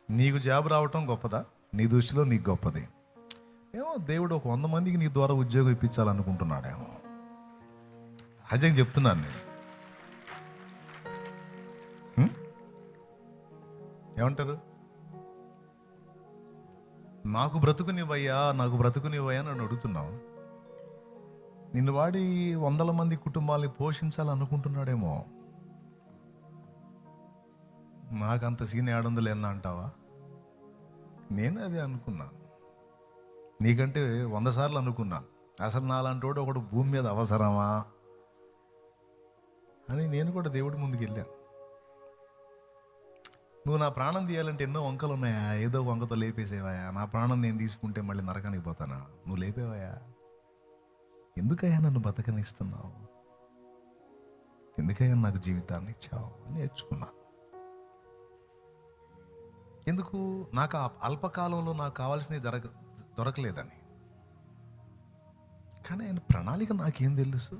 నీకు జాబ్ రావటం గొప్పదా? నీ దృష్టిలో నీకు గొప్పది ఏమో. దేవుడు ఒక 100 మందికి నీ ద్వారా ఉద్యోగం ఇప్పించాలనుకుంటున్నాడేమో. సహజంగా చెప్తున్నాను నేను. ఏమంటారు? నాకు బ్రతుకునివ్వయ్యా నన్ను అడుగుతున్నావు. నిన్ను వాడి 100 మంది కుటుంబాలని పోషించాలనుకుంటున్నాడేమో. నాకంత సీన్ ఏడుందలే అన్న అంటావా? నేను అదే అనుకున్నా. నీకంటే 100 సార్లు అనుకున్నా. అసలు నాలాంటోడు ఒకడు భూమి మీద అవసరమా అని నేను కూడా దేవుడి ముందుకు వెళ్ళాను. నువ్వు నా ప్రాణం తీయాలంటే ఎన్నో వంకలు ఉన్నాయా? ఏదో వంకతో లేపేసేవాయా? నా ప్రాణం నేను తీసుకుంటే మళ్ళీ నరకానికి పోతానా? నువ్వు లేపేవాయా? ఎందుకయ్యా నన్ను బతకనిస్తున్నావు? ఎందుకయ్యా నాకు జీవితాన్ని ఇచ్చావు? నేర్చుకున్నా. ఎందుకు? నాకు ఆ అల్పకాలంలో నాకు కావాల్సినవి దొరకలేదని. కానీ ఆయన ప్రణాళిక నాకేం తెలుసు?